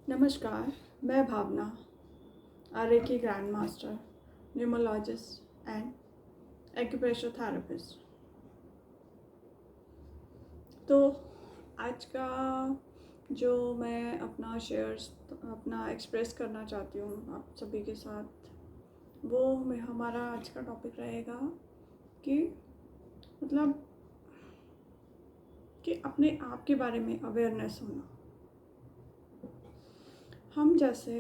नमस्कार, मैं Bhavna, reiki grand master, numerologist and acupressure therapist. तो आज का जो मैं अपना एक्सप्रेस करना चाहती हूँ आप सभी के साथ, वो हमारा आज का टॉपिक रहेगा कि मतलब कि अपने आप के बारे में अवेयरनेस होना। हम जैसे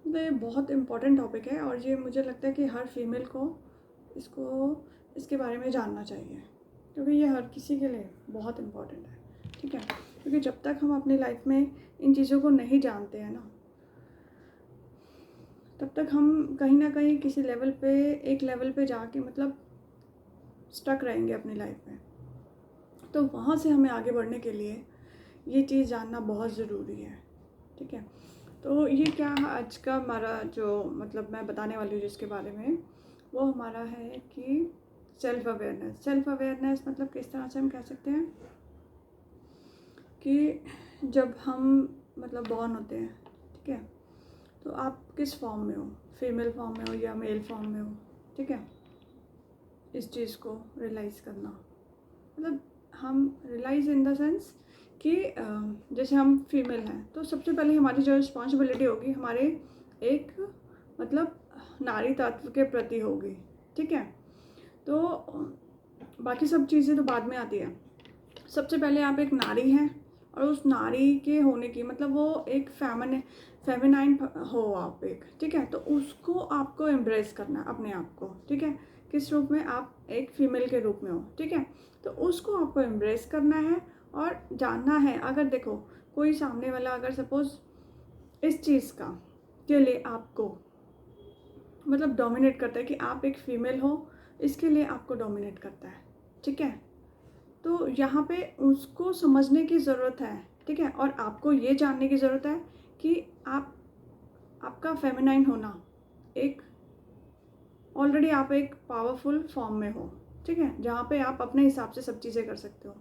ये बहुत इम्पोर्टेंट टॉपिक है और ये मुझे लगता है कि हर फीमेल को इसके बारे में जानना चाहिए, क्योंकि ये हर किसी के लिए बहुत इम्पोर्टेंट है। ठीक है, क्योंकि जब तक हम अपनी लाइफ में इन चीज़ों को नहीं जानते हैं ना, तब तक हम कहीं ना कहीं किसी एक लेवल पे जाके स्टक रहेंगे अपनी लाइफ में। तो वहाँ से हमें आगे बढ़ने के लिए ये चीज़ जानना बहुत ज़रूरी है। ठीक है, तो ये क्या आज का हमारा जो मैं बताने वाली हूँ जिसके बारे में, वो हमारा है कि सेल्फ अवेयरनेस मतलब किस तरह से हम कह सकते हैं कि जब हम बॉर्न होते हैं, ठीक है, तो आप किस फॉर्म में हो, फीमेल फॉर्म में हो या मेल फॉर्म में हो। ठीक है, इस चीज़ को रियलाइज़ करना, हम रियलाइज़ इन द सेंस कि जैसे हम फीमेल हैं तो सबसे पहले हमारी जो रिस्पॉन्सिबिलिटी होगी हमारे एक नारी तत्व के प्रति होगी। ठीक है, तो बाकी सब चीज़ें तो बाद में आती है। सबसे पहले आप एक नारी हैं और उस नारी के होने की वो एक फेमिनाइन हो आप एक। ठीक है, तो उसको आपको एम्ब्रेस करना है अपने आप को। ठीक है, किस रूप में, आप एक फीमेल के रूप में हो। ठीक है, तो उसको आपको एम्ब्रेस करना है और जानना है। अगर देखो कोई सामने वाला अगर सपोज इस चीज़ के लिए आपको डोमिनेट करता है कि आप एक फीमेल हो, इसके लिए आपको डोमिनेट करता है। ठीक है, तो यहाँ पे उसको समझने की ज़रूरत है। ठीक है, और आपको ये जानने की ज़रूरत है कि आपका फेमिनाइन होना ऑलरेडी आप एक पावरफुल फॉर्म में हो। ठीक है, जहाँ पे आप अपने हिसाब से सब चीज़ें कर सकते हो।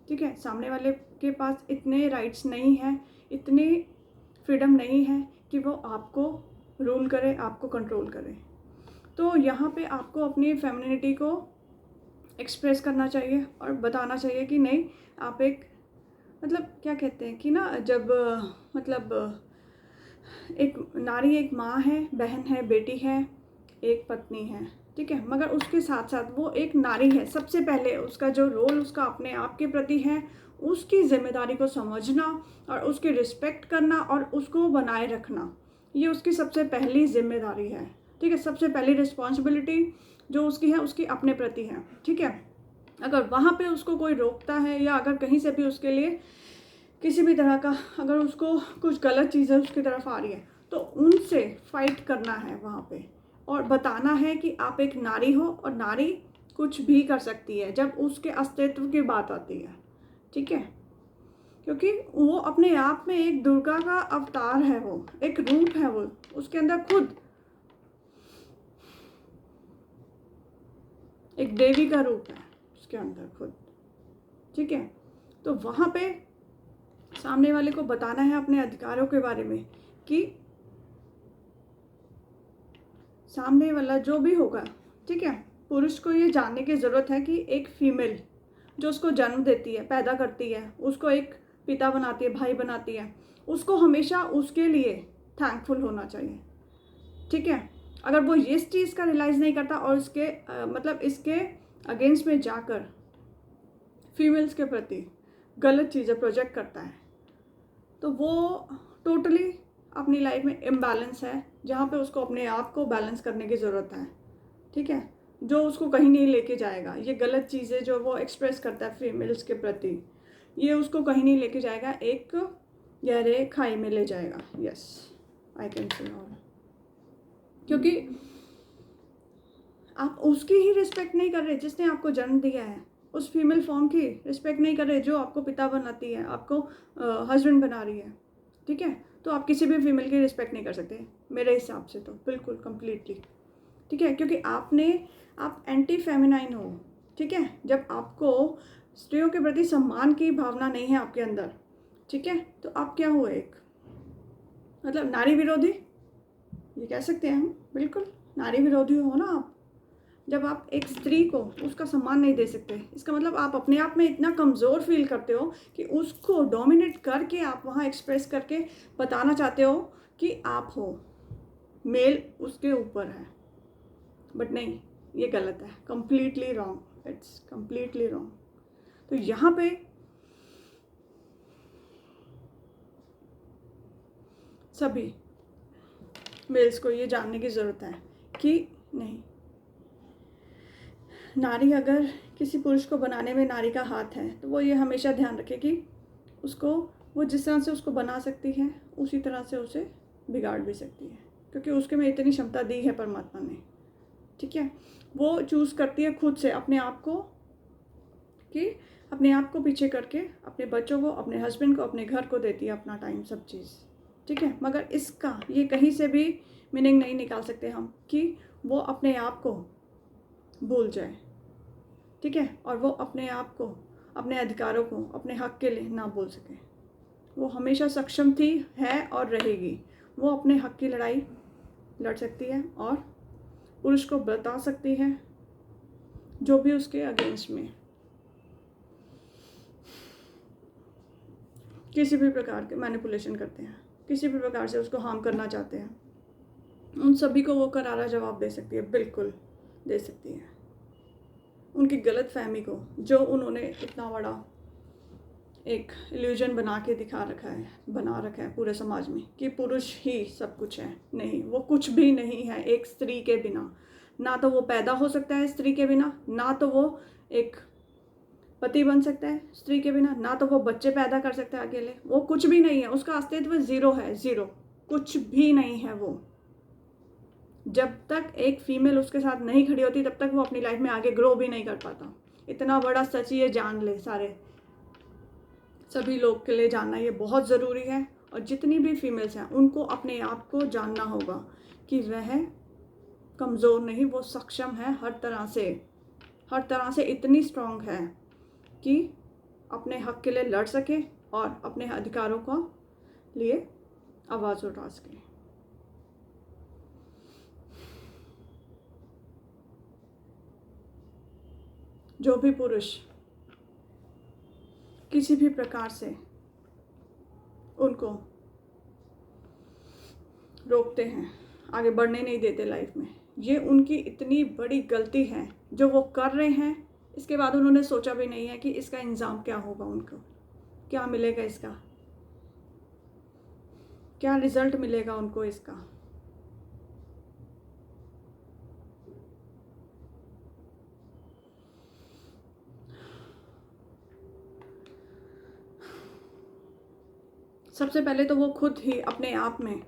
ठीक है, सामने वाले के पास इतने राइट्स नहीं हैं, इतनी फ्रीडम नहीं है कि वो आपको रूल करे, आपको कंट्रोल करे। तो यहाँ पे आपको अपनी फेमिनिटी को एक्सप्रेस करना चाहिए और बताना चाहिए कि नहीं, आप एक क्या कहते हैं कि ना, जब एक नारी एक माँ है, बहन है, बेटी है, एक पत्नी है। ठीक है, मगर उसके साथ साथ वो एक नारी है। सबसे पहले उसका जो रोल उसका अपने आप के प्रति है, उसकी जिम्मेदारी को समझना और उसकी रिस्पेक्ट करना और उसको बनाए रखना, ये उसकी सबसे पहली जिम्मेदारी है। ठीक है, सबसे पहली रिस्पॉन्सिबिलिटी जो उसकी है, उसकी अपने प्रति है। ठीक है, अगर वहाँ पे उसको कोई रोकता है या अगर कहीं से भी उसके लिए किसी भी तरह का अगर उसको कुछ गलत चीज़ें उसकी तरफ आ रही है, तो उनसे फाइट करना है वहाँ पे और बताना है कि आप एक नारी हो और नारी कुछ भी कर सकती है जब उसके अस्तित्व की बात आती है। ठीक है, क्योंकि वो अपने आप में एक दुर्गा का अवतार है, वो एक रूप है, वो उसके अंदर खुद एक देवी का रूप है उसके अंदर खुद। ठीक है, तो वहाँ पे सामने वाले को बताना है अपने अधिकारों के बारे में कि सामने वाला जो भी होगा, ठीक है, पुरुष को ये जानने की ज़रूरत है कि एक फीमेल जो उसको जन्म देती है, पैदा करती है, उसको एक पिता बनाती है, भाई बनाती है, उसको हमेशा उसके लिए थैंकफुल होना चाहिए। ठीक है, अगर वो इस चीज़ का रियलाइज़ नहीं करता और इसके अगेंस्ट में जाकर फीमेल्स के प्रति गलत चीज़ें प्रोजेक्ट करता है, तो वो टोटली अपनी लाइफ में इम्बैलेंस है, जहाँ पे उसको अपने आप को बैलेंस करने की ज़रूरत है। ठीक है, जो उसको कहीं नहीं लेके जाएगा, ये गलत चीज़ें जो वो एक्सप्रेस करता है फीमेल्स के प्रति, ये उसको कहीं नहीं लेके जाएगा, एक गहरे खाई में ले जाएगा। Yes, I can say all, क्योंकि आप उसकी ही रिस्पेक्ट नहीं कर रहे जिसने आपको जन्म दिया है, उस फीमेल फॉर्म की रिस्पेक्ट नहीं कर रहे जो आपको पिता बनाती है, आपको हस्बैंड बना रही है। ठीक है, तो आप किसी भी फीमेल की रिस्पेक्ट नहीं कर सकते मेरे हिसाब से, तो बिल्कुल कम्प्लीटली। ठीक है, क्योंकि आप एंटी फेमिनाइन हो। ठीक है, जब आपको स्त्रियों के प्रति सम्मान की भावना नहीं है आपके अंदर, ठीक है। तो आप क्या हुए, एक मतलब नारी विरोधी, ये कह सकते हैं हम, बिल्कुल नारी विरोधी हो ना आप। जब आप एक स्त्री को उसका सम्मान नहीं दे सकते, इसका मतलब आप अपने आप में इतना कमज़ोर फील करते हो कि उसको डोमिनेट करके आप वहाँ एक्सप्रेस करके बताना चाहते हो कि आप हो, मेल उसके ऊपर है। बट नहीं, ये गलत है, completely wrong, it's completely wrong. तो यहाँ पे सभी मेल्स को ये जानने की ज़रूरत है कि नहीं, नारी अगर किसी पुरुष को बनाने में नारी का हाथ है तो वो ये हमेशा ध्यान रखे कि उसको, वो जिस तरह से उसको बना सकती है उसी तरह से उसे बिगाड़ भी सकती है, क्योंकि उसके में इतनी क्षमता दी है परमात्मा ने। ठीक है, वो चूज़ करती है खुद से अपने आप को, कि अपने आप को पीछे करके अपने बच्चों को, अपने हस्बैंड को, अपने घर को देती है अपना टाइम, सब चीज़। ठीक है, मगर इसका ये कहीं से भी मीनिंग नहीं निकाल सकते हम कि वो अपने आप को भूल जाए। ठीक है, और वो अपने आप को, अपने अधिकारों को, अपने हक के लिए ना बोल सके। वो हमेशा सक्षम थी, है और रहेगी। वो अपने हक की लड़ाई लड़ सकती है और पुरुष को बता सकती है जो भी उसके अगेंस्ट में किसी भी प्रकार के मैनिपुलेशन करते हैं, किसी भी प्रकार से उसको हार्म करना चाहते हैं, उन सभी को वो करारा जवाब दे सकती है, बिल्कुल दे सकती है। उनकी गलत फहमी को, जो उन्होंने इतना बड़ा एक इल्यूजन बना के बना रखा है पूरे समाज में कि पुरुष ही सब कुछ है। नहीं, वो कुछ भी नहीं है एक स्त्री के बिना। ना तो वो पैदा हो सकता है स्त्री के बिना, ना तो वो एक पति बन सकता है स्त्री के बिना, ना तो वो बच्चे पैदा कर सकता है अकेले। वो कुछ भी नहीं है, उसका अस्तित्व ज़ीरो है, ज़ीरो, कुछ भी नहीं है वो। जब तक एक फीमेल उसके साथ नहीं खड़ी होती तब तक वो अपनी लाइफ में आगे ग्रो भी नहीं कर पाता। इतना बड़ा सच ये जान ले, सारे सभी लोग के लिए जानना ये बहुत ज़रूरी है। और जितनी भी फीमेल्स हैं उनको अपने आप को जानना होगा कि वह कमज़ोर नहीं, वो सक्षम है हर तरह से इतनी स्ट्रांग है कि अपने हक के लिए लड़ सके और अपने अधिकारों को लिए आवाज़ उठा सके। जो भी पुरुष किसी भी प्रकार से उनको रोकते हैं, आगे बढ़ने नहीं देते लाइफ में, ये उनकी इतनी बड़ी गलती है जो वो कर रहे हैं। इसके बाद उन्होंने सोचा भी नहीं है कि इसका इंजाम क्या होगा, उनको क्या मिलेगा, इसका क्या रिजल्ट मिलेगा उनको इसका। सबसे पहले तो वो खुद ही अपने आप में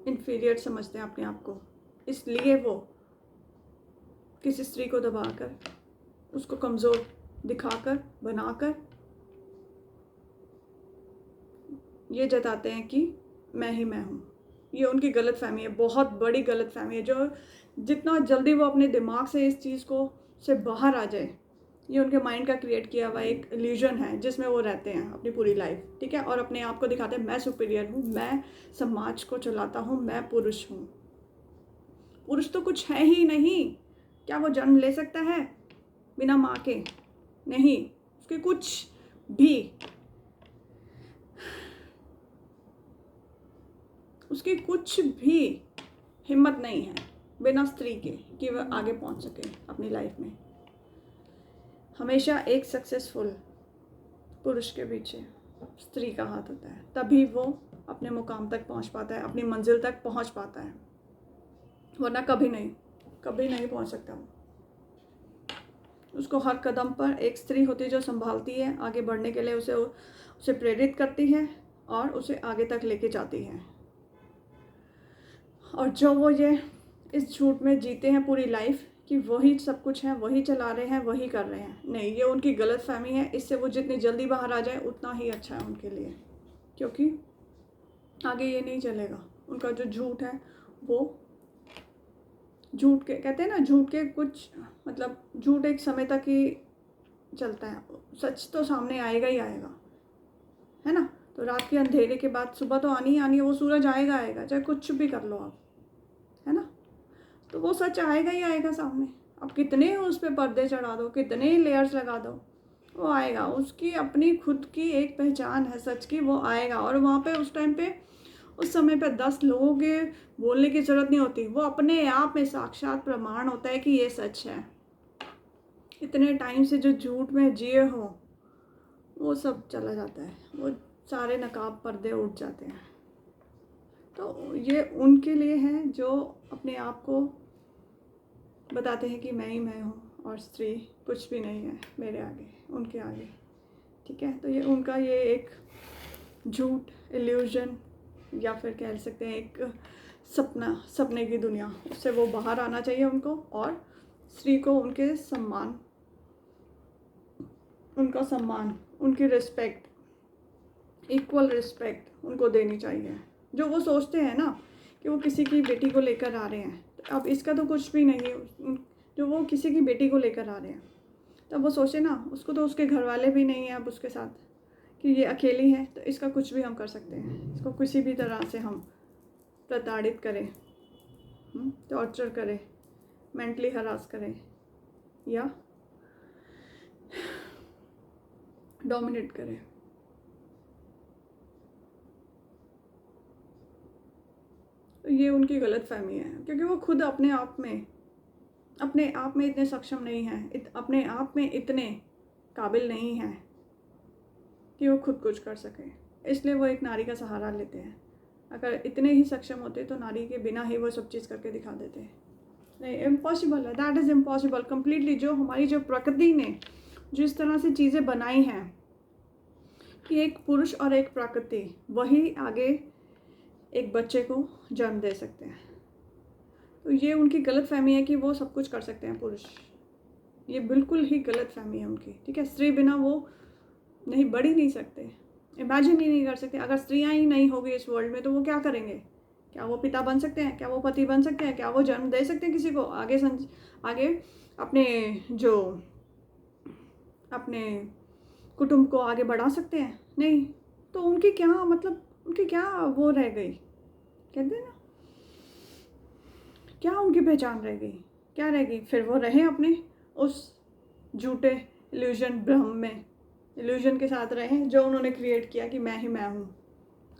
इन्फीरियर समझते हैं अपने आप को, इसलिए वो किसी स्त्री को दबाकर, उसको कमज़ोर दिखाकर, बनाकर ये जताते हैं कि मैं ही मैं हूँ। ये उनकी गलत फहमी है, बहुत बड़ी गलत फहमी है, जो जितना जल्दी वो अपने दिमाग से इस चीज़ को से बाहर आ जाए, ये उनके माइंड का क्रिएट किया हुआ एक इल्यूजन है जिसमें वो रहते हैं अपनी पूरी लाइफ। ठीक है, और अपने आप को दिखाते हैं मैं सुपीरियर हूँ, मैं समाज को चलाता हूँ, मैं पुरुष हूँ। पुरुष तो कुछ है ही नहीं। क्या वो जन्म ले सकता है बिना माँ के? नहीं, उसके कुछ भी, उसकी कुछ भी हिम्मत नहीं है बिना स्त्री के कि वह आगे पहुंच सके अपनी लाइफ में। हमेशा एक सक्सेसफुल पुरुष के पीछे स्त्री का हाथ होता है, तभी वो अपने मुकाम तक पहुंच पाता है, अपनी मंजिल तक पहुंच पाता है, वरना कभी नहीं पहुंच सकता वो। उसको हर कदम पर एक स्त्री होती है जो संभालती है, आगे बढ़ने के लिए उसे प्रेरित करती है और उसे आगे तक लेके जाती है। और जो वो ये इस झूठ में जीते हैं पूरी लाइफ कि वही सब कुछ है, वही चला रहे हैं, वही कर रहे हैं, नहीं, ये उनकी गलत फहमी है। इससे वो जितनी जल्दी बाहर आ जाए उतना ही अच्छा है उनके लिए, क्योंकि आगे ये नहीं चलेगा। उनका जो झूठ है वो झूठ के कहते हैं ना, झूठ के कुछ मतलब झूठ एक समय तक ही चलता है, सच तो सामने आएगा ही आएगा। है ना। तो रात के अंधेरे के बाद सुबह तो आनी ही आनी है, वो सूरज आएगा आएगा, चाहे कुछ भी कर लो आप, है ना। तो वो सच आएगा ही आएगा सामने। आप कितने उस पर पर्दे चढ़ा दो, कितने लेयर्स लगा दो, वो आएगा। उसकी अपनी खुद की एक पहचान है सच की, वो आएगा। और वहाँ पे उस टाइम पे, उस समय पे 10 लोगों के बोलने की ज़रूरत नहीं होती, वो अपने आप में साक्षात प्रमाण होता है कि ये सच है। इतने टाइम से जो झूठ में जिए हो वो सब चला जाता है, वो सारे नकाब पर्दे उठ जाते हैं। तो ये उनके लिए है जो अपने आप को बताते हैं कि मैं ही मैं हूँ और स्त्री कुछ भी नहीं है मेरे आगे, उनके आगे, ठीक है। तो ये उनका ये एक झूठ, इल्यूजन, या फिर कह सकते हैं एक सपना, सपने की दुनिया, उससे वो बाहर आना चाहिए उनको। और स्त्री को उनके सम्मान, उनका सम्मान, उनकी रिस्पेक्ट, इक्वल रिस्पेक्ट उनको देनी चाहिए। जो वो सोचते हैं ना कि वो किसी की बेटी को लेकर आ रहे हैं, तो अब इसका तो कुछ भी नहीं है। जो वो किसी की बेटी को लेकर आ रहे हैं, तब वो सोचे ना, उसको तो उसके घर वाले भी नहीं हैं अब उसके साथ, कि ये अकेली है, तो इसका कुछ भी हम कर सकते हैं। इसको किसी भी तरह से हम प्रताड़ित करें, टॉर्चर करें, मेंटली हरास करें या डोमिनेट करें। तो ये उनकी गलत फहमी है, क्योंकि वो खुद अपने आप में इतने सक्षम नहीं हैं, अपने आप में इतने काबिल नहीं हैं कि वो खुद कुछ कर सकें। इसलिए वो एक नारी का सहारा लेते हैं। अगर इतने ही सक्षम होते तो नारी के बिना ही वो सब चीज़ करके दिखा देते। नहीं, इम्पॉसिबल है, दैट इज़ इम्पॉसिबल कम्प्लीटली। जो हमारी जो प्रकृति ने जिस तरह से चीज़ें बनाई हैं कि एक पुरुष और एक प्रकृति वही आगे एक बच्चे को जन्म दे सकते हैं। तो ये उनकी गलत फहमी है कि वो सब कुछ कर सकते हैं पुरुष। ये बिल्कुल ही गलत फहमी है उनकी, ठीक है। स्त्री बिना वो नहीं बढ़ ही नहीं सकते, इमेजिन ही नहीं कर सकते। अगर स्त्रियाँ ही नहीं होगी इस वर्ल्ड में तो वो क्या करेंगे? क्या वो पिता बन सकते हैं? क्या वो पति बन सकते हैं? क्या वो जन्म दे सकते हैं किसी को? आगे अपने जो अपने कुटुंब को आगे बढ़ा सकते हैं? नहीं। तो उनकी क्या मतलब, उनकी क्या वो रह गई, कहते हैं ना, क्या उनकी पहचान रह गई? क्या रह गई? फिर वो रहे अपने उस झूठे इल्यूजन, भ्रम में, इल्यूजन के साथ रहे जो उन्होंने क्रिएट किया कि मैं ही मैं हूँ।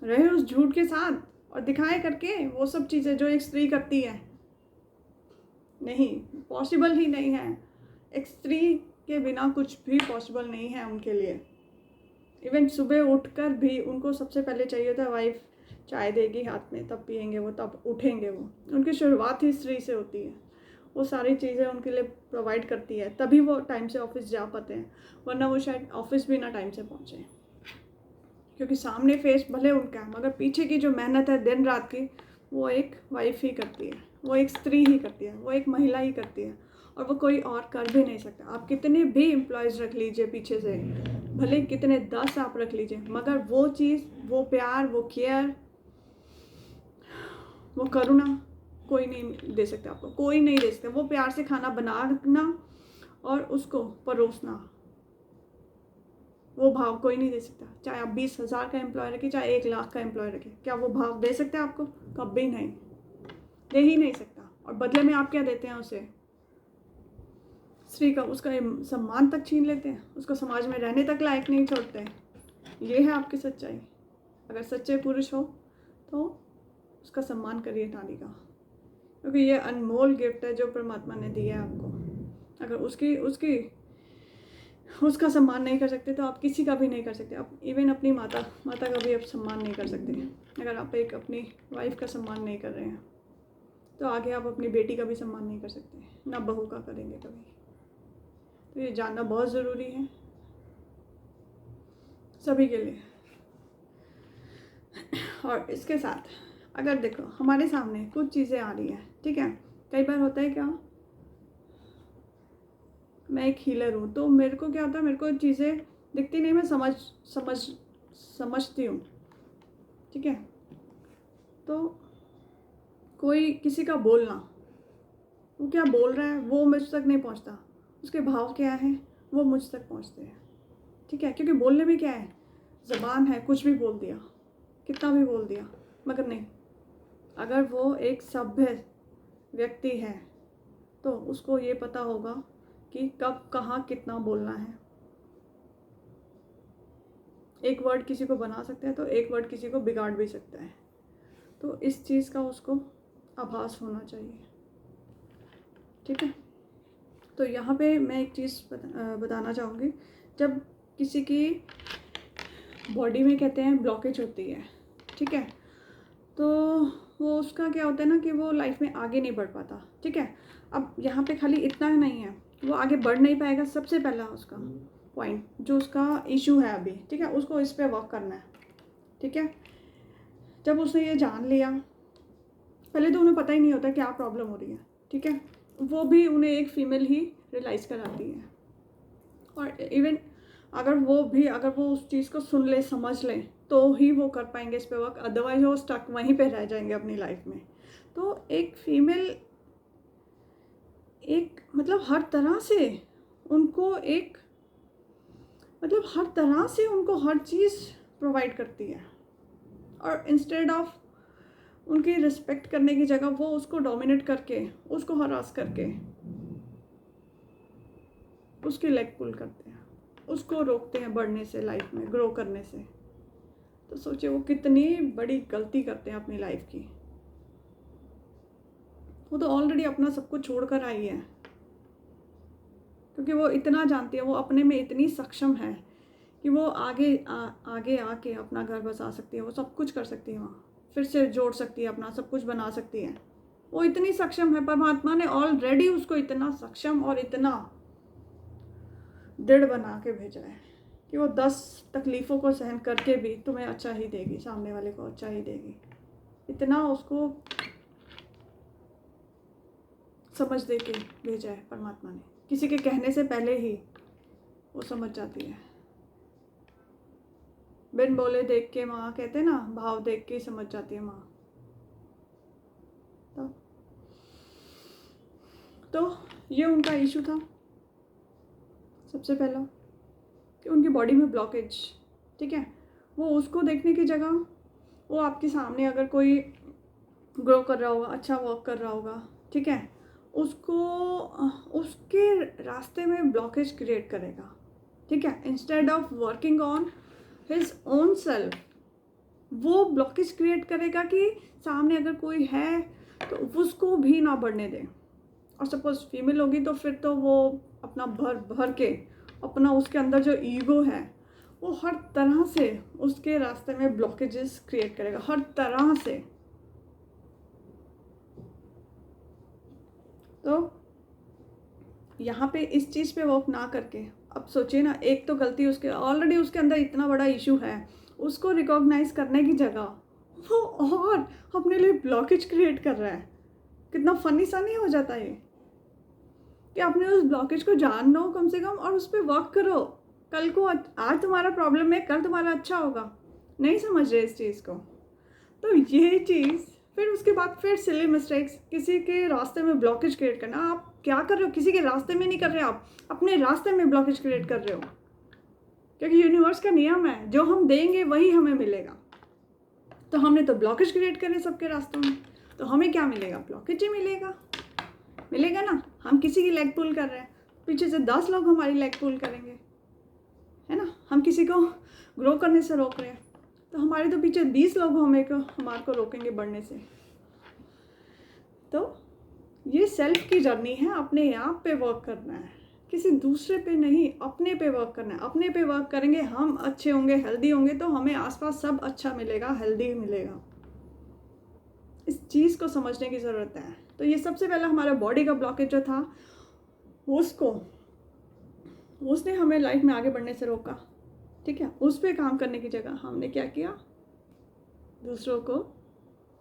रहे उस झूठ के साथ और दिखाए करके वो सब चीज़ें जो एक स्त्री करती है। नहीं, पॉसिबल ही नहीं है। एक स्त्री के बिना कुछ भी पॉसिबल नहीं है उनके लिए। इवन सुबह उठकर भी उनको सबसे पहले चाहिए होता है वाइफ चाय देगी हाथ में, तब पियेंगे वो, तब उठेंगे वो। उनकी शुरुआत ही स्त्री से होती है। वो सारी चीज़ें उनके लिए प्रोवाइड करती है, तभी वो टाइम से ऑफिस जा पाते हैं, वरना वो शायद ऑफिस भी ना टाइम से पहुँचे। क्योंकि सामने फेस भले उनका है, मगर पीछे की जो मेहनत है दिन रात की, वो एक वाइफ ही करती है, वो एक स्त्री ही करती है, वो एक महिला ही करती है। और वो कोई और कर भी नहीं सकता। आप कितने भी एम्प्लॉयज़ रख लीजिए पीछे से, भले कितने 10 आप रख लीजिए, मगर वो चीज़, वो प्यार, वो केयर, वो करुणा कोई नहीं दे सकता आपको, कोई नहीं दे सकता। वो प्यार से खाना बनाना और उसको परोसना, वो भाव कोई नहीं दे सकता। चाहे आप 20,000 का एम्प्लॉय रखें, चाहे 1,00,000 का एम्प्लॉय रखें, क्या वो भाव दे सकते हैं आपको? कभी नहीं, दे ही नहीं सकता। और बदले में आप क्या देते हैं उसे? स्त्री का उसका सम्मान तक छीन लेते हैं, उसको समाज में रहने तक लायक नहीं छोड़ते हैं। ये है आपकी सच्चाई। अगर सच्चे पुरुष हो तो उसका सम्मान करिए नारी का, क्योंकि ये अनमोल गिफ्ट है जो परमात्मा ने दिया है आपको। अगर उसका सम्मान नहीं कर सकते तो आप किसी का भी नहीं कर सकते। आप इवन अपनी माता का भी आप सम्मान नहीं कर सकते। अगर आप एक अपनी वाइफ का सम्मान नहीं कर रहे हैं तो आगे आप अपनी बेटी का भी सम्मान नहीं कर सकते, ना बहू का करेंगे कभी। तो ये जानना बहुत ज़रूरी है सभी के लिए। और इसके साथ अगर देखो हमारे सामने कुछ चीज़ें आ रही हैं, ठीक है। कई बार होता है क्या, मैं एक हीलर हूँ तो मेरे को क्या होता है, मेरे को चीज़ें दिखती नहीं, मैं समझती हूँ, ठीक है। तो कोई किसी का बोलना, वो क्या बोल रहा है वो मुझ तक नहीं पहुँचता, उसके भाव क्या है वो मुझ तक पहुँचते हैं, ठीक है। क्योंकि बोलने में क्या है, ज़बान है, कुछ भी बोल दिया, कितना भी बोल दिया, मगर नहीं, अगर वो एक सभ्य व्यक्ति है तो उसको ये पता होगा कि कब कहाँ कितना बोलना है। एक वर्ड किसी को बना सकता है तो एक वर्ड किसी को बिगाड़ भी सकता है। तो इस चीज़ का उसको आभास होना चाहिए, ठीक है। तो यहाँ पे मैं एक चीज़ बताना चाहूँगी, जब किसी की बॉडी में कहते हैं ब्लॉकेज होती है, ठीक है, तो वो उसका क्या होता है ना कि वो लाइफ में आगे नहीं बढ़ पाता, ठीक है। अब यहाँ पे खाली इतना नहीं है, वो आगे बढ़ नहीं पाएगा। सबसे पहला उसका पॉइंट जो उसका इशू है अभी, ठीक है, उसको इस पर वर्क करना है, ठीक है। जब उसने ये जान लिया, पहले तो उन्हें पता ही नहीं होता क्या प्रॉब्लम हो रही है, ठीक है, वो भी उन्हें एक फीमेल ही रियलाइज़ कराती है। और इवन अगर वो उस चीज़ को सुन ले, समझ लें, तो ही वो कर पाएंगे इस पे वर्क, अदरवाइज वो स्टक वहीं पे रह जाएंगे अपनी लाइफ में। तो एक फीमेल एक मतलब हर तरह से उनको हर चीज़ प्रोवाइड करती है, और इंस्टेड ऑफ उनकी रिस्पेक्ट करने की जगह वो उसको डोमिनेट करके, उसको हरास करके उसकी लेग पुल करते हैं, उसको रोकते हैं बढ़ने से, लाइफ में ग्रो करने से। तो सोचिए वो कितनी बड़ी गलती करते हैं अपनी लाइफ की। वो तो ऑलरेडी अपना सब कुछ छोड़ कर आई है, क्योंकि वो इतना जानती है, वो अपने में इतनी सक्षम है कि वो आगे आके अपना घर बसा सकती है, वो सब कुछ कर सकती है, वहाँ फिर से जोड़ सकती है, अपना सब कुछ बना सकती है। वो इतनी सक्षम है, परमात्मा ने ऑलरेडी उसको इतना सक्षम और इतना दृढ़ बना के भेजा है कि वो 10 तकलीफ़ों को सहन करके भी तुम्हें अच्छा ही देगी, सामने वाले को अच्छा ही देगी। इतना उसको समझ दे के भेजा है परमात्मा ने, किसी के कहने से पहले ही वो समझ जाती है। बिन बोले देख के माँ, कहते ना, भाव देख के समझ जाती है माँ। तो ये उनका इशू था सबसे पहला, कि उनकी बॉडी में ब्लॉकेज, ठीक है। वो उसको देखने की जगह वो आपके सामने अगर कोई ग्रो कर रहा होगा, अच्छा वर्क कर रहा होगा, ठीक है, उसके रास्ते में ब्लॉकेज क्रिएट करेगा, ठीक है। Instead of working on his own self, वो ब्लॉकेज क्रिएट करेगा कि सामने अगर कोई है तो उसको भी ना बढ़ने दें। और सपोज फीमेल होगी तो फिर तो वो अपना भर के अपना, उसके अंदर जो ईगो है वो हर तरह से उसके रास्ते में ब्लॉकेजेस क्रिएट करेगा, हर तरह से। तो यहाँ पे इस चीज़ पे वर्क ना करके, अब सोचिए ना, एक तो गलती उसके ऑलरेडी उसके अंदर इतना बड़ा इशू है, उसको रिकॉग्नाइज करने की जगह वो और अपने लिए ब्लॉकेज क्रिएट कर रहा है। कितना फनी सा नहीं हो जाता ये कि आपने उस ब्लॉकेज को जान लो कम से कम, और उस पर वर्क करो। कल को आज तुम्हारा प्रॉब्लम है, कल तुम्हारा अच्छा होगा। नहीं समझ रहे इस चीज़ को। तो ये चीज़ फिर उसके बाद फिर सिली मिस्टेक्स, किसी के रास्ते में ब्लॉकेज क्रिएट करना। आप क्या कर रहे हो? किसी के रास्ते में नहीं कर रहे, आप अपने रास्ते में ब्लॉकेज क्रिएट कर रहे हो, क्योंकि यूनिवर्स का नियम है, जो हम देंगे वही हमें मिलेगा। तो हमने तो ब्लॉकेज क्रिएट करे सबके रास्तों में, तो हमें क्या मिलेगा? ब्लॉकेज ही मिलेगा ना। हम किसी की लेग पुल कर रहे हैं, पीछे से 10 लोग हमारी लेग पुल करेंगे, है ना। हम किसी को ग्रो करने से रोक रहे हैं, तो हमारे तो पीछे 20 लोग हमारे को रोकेंगे बढ़ने से। तो ये सेल्फ की जर्नी है, अपने आप पे वर्क करना है, किसी दूसरे पे नहीं, अपने पे वर्क करना है। अपने पे वर्क करेंगे, हम अच्छे होंगे, हेल्दी होंगे, तो हमें आसपास सब अच्छा मिलेगा, हेल्दी मिलेगा। इस चीज़ को समझने की ज़रूरत है। तो ये सबसे पहला हमारा बॉडी का ब्लॉकेज जो था, उसने हमें लाइफ में आगे बढ़ने से रोका, ठीक है। उस पर काम करने की जगह हमने क्या किया? दूसरों को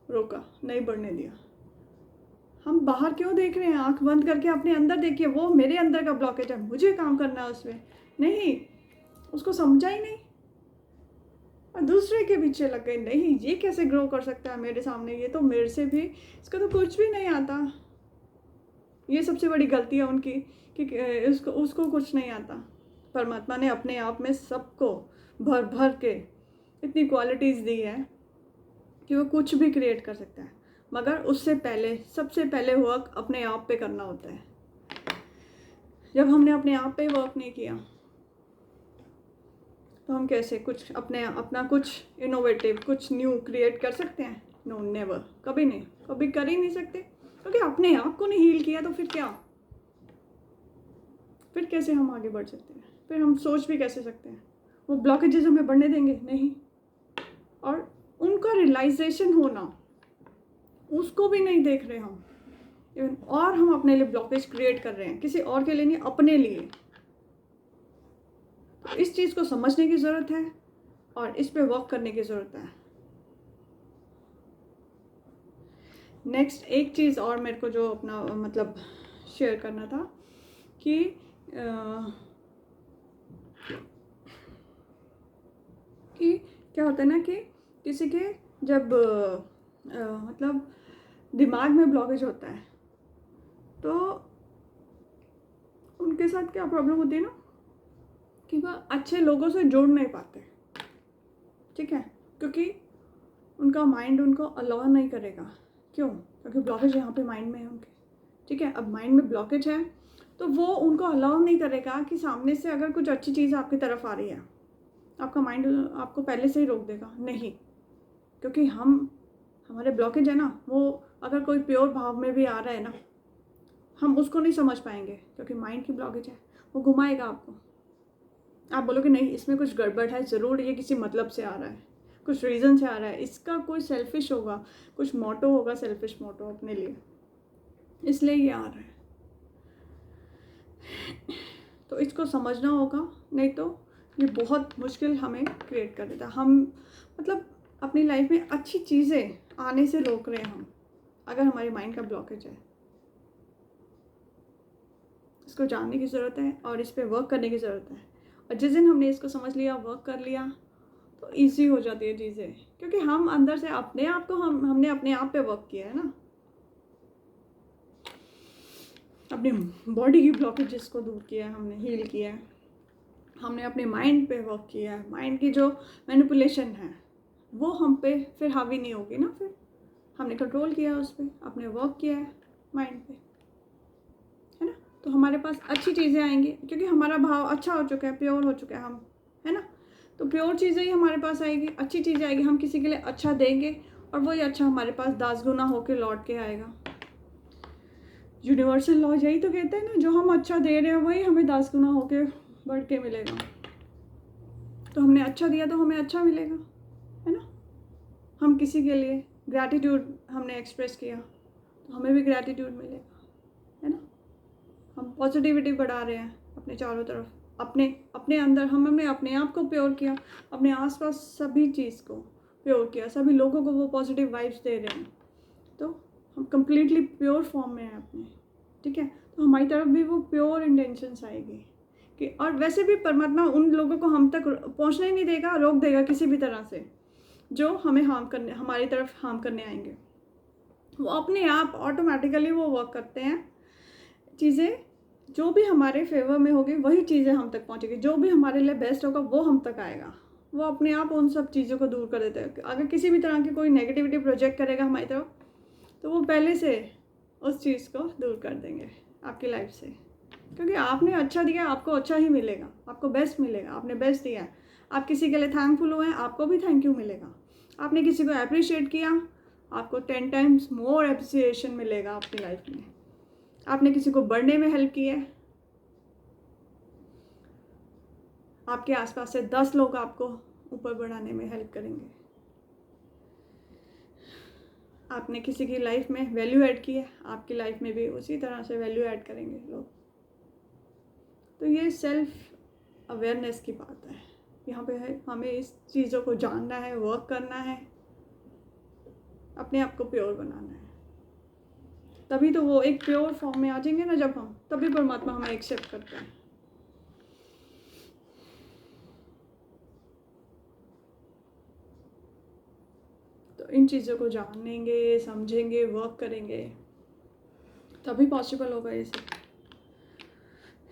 रोका, नहीं बढ़ने दिया। हम बाहर क्यों देख रहे हैं? आंख बंद करके अपने अंदर देखिए, वो मेरे अंदर का ब्लॉकेज है, मुझे काम करना है उसमें। नहीं, उसको समझा ही नहीं और दूसरे के पीछे लग गए। नहीं, ये कैसे ग्रो कर सकता है मेरे सामने, ये तो मेरे से भी, इसका तो कुछ भी नहीं आता। ये सबसे बड़ी गलती है उनकी कि उसको कुछ नहीं आता। परमात्मा ने अपने आप में सबको भर भर के इतनी क्वालिटीज़ दी है कि वो कुछ भी क्रिएट कर सकता है, मगर उससे पहले सबसे पहले वर्क अपने आप पे करना होता है। जब हमने अपने आप पे वर्क नहीं किया तो हम कैसे कुछ अपना कुछ इनोवेटिव, कुछ न्यू क्रिएट कर सकते हैं? नो, नेवर, कभी नहीं, कभी कर ही नहीं सकते, क्योंकि अपने आप को नहीं हील किया तो फिर क्या, फिर कैसे हम आगे बढ़ सकते हैं? फिर हम सोच भी कैसे सकते हैं? वो ब्लॉकेजेस हमें बढ़ने देंगे? नहीं। और उनका रियलाइजेशन होना, उसको भी नहीं देख रहे हम, और हम अपने लिए ब्लॉकेज क्रिएट कर रहे हैं, किसी और के लिए नहीं, अपने लिए। तो इस चीज़ को समझने की ज़रूरत है और इस पे वर्क करने की ज़रूरत है। नेक्स्ट एक चीज़ और मेरे को जो अपना मतलब शेयर करना था कि क्या होता है ना कि किसी के जब मतलब दिमाग में ब्लॉकेज होता है तो उनके साथ क्या प्रॉब्लम होती है ना कि वह अच्छे लोगों से जुड़ नहीं पाते, ठीक है, क्योंकि उनका माइंड उनको अलाउ नहीं करेगा। क्यों? क्योंकि ब्लॉकेज यहाँ पे माइंड में है उनके, ठीक है। अब माइंड में ब्लॉकेज है तो वो उनको अलाउ नहीं करेगा कि सामने से अगर कुछ अच्छी चीज़ आपकी तरफ आ रही है, आपका माइंड आपको पहले से ही रोक देगा, नहीं, क्योंकि हमारे ब्लॉकेज है ना, वो अगर कोई प्योर भाव में भी आ रहा है ना, हम उसको नहीं समझ पाएंगे क्योंकि माइंड की ब्लॉकेज है, वो घुमाएगा आपको। आप बोलोगे नहीं, इसमें कुछ गड़बड़ है, ज़रूर ये किसी मतलब से आ रहा है, कुछ रीज़न से आ रहा है, इसका कोई सेल्फिश होगा, कुछ मोटो होगा, सेल्फिश मोटो अपने लिए, इसलिए ये आ रहा है। तो इसको समझना होगा, नहीं तो ये बहुत मुश्किल हमें क्रिएट कर देता है। हम मतलब अपनी लाइफ में अच्छी चीज़ें आने से रोक रहे हैं हम, अगर हमारे माइंड का ब्लॉकेज है। इसको जानने की ज़रूरत है और इस पर वर्क करने की ज़रूरत है। और जिस दिन हमने इसको समझ लिया, वर्क कर लिया, तो ईजी हो जाती है चीज़ें, क्योंकि हम अंदर से अपने आप को हमने अपने आप पे वर्क किया है ना, अपनी बॉडी की ब्लॉकेजेस को दूर किया है, हमने हील किया है, हमने अपने माइंड पे वर्क किया है। माइंड की जो मैनिपुलेशन है वो हम पे फिर हावी नहीं होगी ना, फिर हमने कंट्रोल किया है उस पर, अपने वर्क किया है माइंड पे, है ना। तो हमारे पास अच्छी चीज़ें आएंगी, क्योंकि हमारा भाव अच्छा हो चुका है, प्योर हो चुका है हम, है ना। तो प्योर चीज़ें ही हमारे पास आएगी, अच्छी चीज़ें आएगी, हम किसी के लिए अच्छा देंगे और वही अच्छा हमारे पास 10 गुना होके लौट के आएगा। यूनिवर्सल लॉ यही तो कहते हैं ना, जो हम अच्छा दे रहे हैं वही हमें 10 गुना होके बढ़ के मिलेगा। तो हमने अच्छा दिया तो हमें अच्छा मिलेगा, है ना। हम किसी के लिए ग्रैटिट्यूड हमने एक्सप्रेस किया तो हमें भी ग्रैटिट्यूड मिलेगा, है ना। हम पॉजिटिविटी बढ़ा रहे हैं अपने चारों तरफ, अपने अंदर हमने अपने आप को प्योर किया, अपने आसपास सभी चीज़ को प्योर किया, सभी लोगों को वो पॉजिटिव वाइब्स दे रहे हैं, तो हम कंप्लीटली प्योर फॉर्म में हैं अपने, ठीक है। तो हमारी तरफ भी वो प्योर इंटेंशंस आएगी कि, और वैसे भी परमात्मा उन लोगों को हम तक पहुंचने ही नहीं देगा, रोक देगा किसी भी तरह से, जो हमें हमारी तरफ हार्म करने आएंगे। वो अपने आप ऑटोमेटिकली वो वर्क करते हैं, चीज़ें जो भी हमारे फेवर में होगी वही चीज़ें हम तक पहुंचेगी, जो भी हमारे लिए बेस्ट होगा वो हम तक आएगा। वो अपने आप उन सब चीज़ों को दूर कर देते हैं। अगर किसी भी तरह की कोई नेगेटिविटी प्रोजेक्ट करेगा हमारी तरफ, तो वो पहले से उस चीज़ को दूर कर देंगे आपकी लाइफ से, क्योंकि आपने अच्छा दिया, आपको अच्छा ही मिलेगा, आपको बेस्ट मिलेगा, आपने बेस्ट दिया है। आप किसी के लिए थैंकफुल हुए हैं, आपको भी थैंक यू मिलेगा। आपने किसी को अप्रिशिएट किया, आपको 10 टाइम्स मोर अप्रिसिएशन मिलेगा आपकी लाइफ में। आपने किसी को बढ़ने में हेल्प की है, आपके आसपास से 10 लोग आपको ऊपर बढ़ाने में हेल्प करेंगे। आपने किसी की लाइफ में वैल्यू ऐड की है, आपकी लाइफ में भी उसी तरह से वैल्यू ऐड करेंगे लोग। तो ये सेल्फ अवेयरनेस की बात है, यहाँ पे है हमें इस चीज़ों को जानना है, वर्क करना है, अपने आप को प्योर बनाना है, तभी तो वो एक प्योर फॉर्म में आ जाएंगे ना जब हम, तभी परमात्मा हमें एक्सेप्ट करता है। तो इन चीज़ों को जानेंगे, समझेंगे, वर्क करेंगे, तभी पॉसिबल होगा ये सब।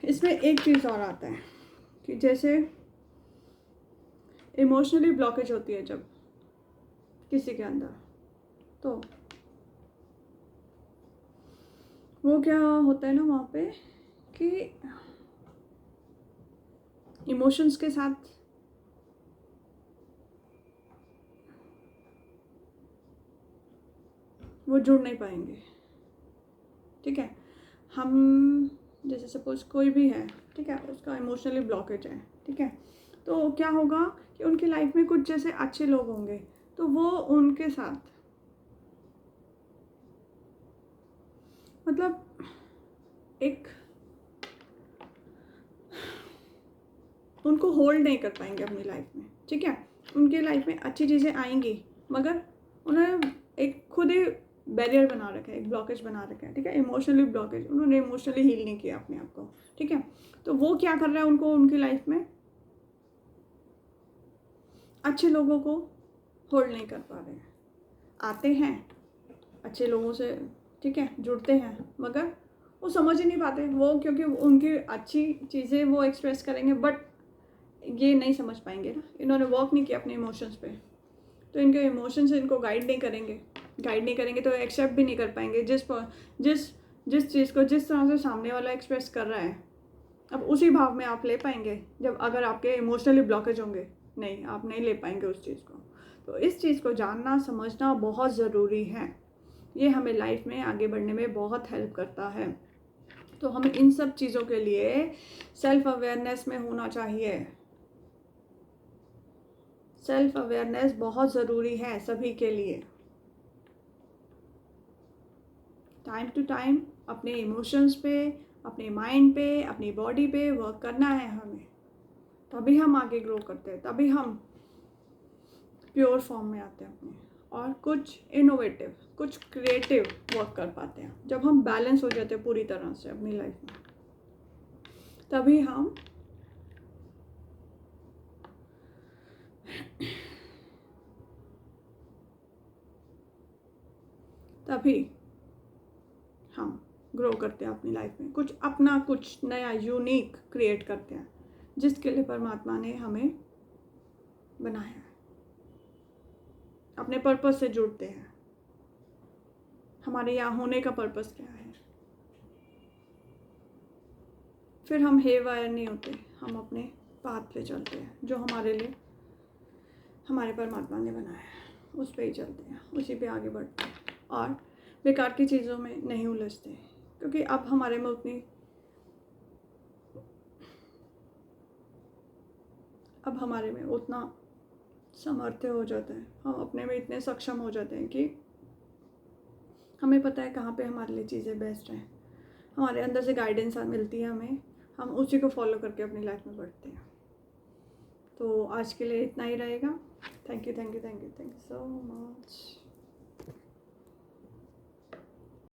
इसमें एक चीज़ और आता है कि जैसे इमोशनली ब्लॉकेज होती है जब किसी के अंदर, तो वो क्या होता है ना वहाँ पे कि इमोशंस के साथ वो जुड़ नहीं पाएंगे। ठीक है, हम जैसे सपोज कोई भी है, ठीक है, उसका इमोशनली ब्लॉकेज है, ठीक है, तो क्या होगा कि उनकी लाइफ में कुछ जैसे अच्छे लोग होंगे तो वो उनके साथ मतलब एक उनको होल्ड नहीं कर पाएंगे अपनी लाइफ में। ठीक है, उनके लाइफ में अच्छी चीज़ें आएंगी मगर उन्होंने एक खुद ही बैरियर बना रखा है, एक ब्लॉकेज बना रखा है। ठीक है, इमोशनली ब्लॉकेज, उन्होंने इमोशनली हील नहीं किया अपने आप को। ठीक है, तो वो क्या कर रहा है, उनको उनकी लाइफ में अच्छे लोगों को होल्ड नहीं कर पा रहे हैं। आते हैं अच्छे लोगों से, ठीक है, जुड़ते हैं, मगर वो समझ ही नहीं पाते वो, क्योंकि उनकी अच्छी चीज़ें वो एक्सप्रेस करेंगे बट ये नहीं समझ पाएंगे ना, इन्होंने वर्क नहीं किया अपने इमोशंस पे, तो इनके इमोशंस इनको गाइड नहीं करेंगे तो एक्सेप्ट भी नहीं कर पाएंगे जिस चीज़ को जिस तरह से सामने वाला एक्सप्रेस कर रहा है। अब उसी भाव में आप ले पाएंगे जब अगर आपके इमोशनली ब्लॉकेज होंगे, नहीं, आप नहीं ले पाएंगे उस चीज़ को। तो इस चीज़ को जानना समझना बहुत ज़रूरी है, ये हमें लाइफ में आगे बढ़ने में बहुत हेल्प करता है। तो हमें इन सब चीज़ों के लिए सेल्फ अवेयरनेस में होना चाहिए। सेल्फ अवेयरनेस बहुत ज़रूरी है सभी के लिए। टाइम टू टाइम अपने इमोशंस पे, अपने माइंड पे, अपनी बॉडी पे वर्क करना है हमें, तभी हम आगे ग्रो करते हैं, तभी हम प्योर फॉर्म में आते हैं अपने, और कुछ इनोवेटिव, कुछ क्रिएटिव वर्क कर पाते हैं। जब हम बैलेंस हो जाते हैं पूरी तरह से अपनी लाइफ में, तभी हम ग्रो करते हैं अपनी लाइफ में, कुछ अपना, कुछ नया यूनिक क्रिएट करते हैं जिसके लिए परमात्मा ने हमें बनाया है। अपने पर्पस से जुड़ते हैं, हमारे यहाँ होने का पर्पस क्या है, फिर हम हेवायर नहीं होते, हम अपने पाथ पे चलते हैं जो हमारे लिए हमारे परमात्मा ने बनाया है, उस पर ही चलते हैं, उसी पे आगे बढ़ते हैं और बेकार की चीज़ों में नहीं उलझते, क्योंकि अब हमारे में उतना सामर्थ्य हो जाता है, हम अपने में इतने सक्षम हो जाते हैं कि हमें पता है कहाँ पे हमारे लिए चीज़ें बेस्ट हैं, हमारे अंदर से गाइडेंस मिलती है हमें, हम उसी को फॉलो करके अपनी लाइफ में बढ़ते हैं। तो आज के लिए इतना ही रहेगा। Thank you so much.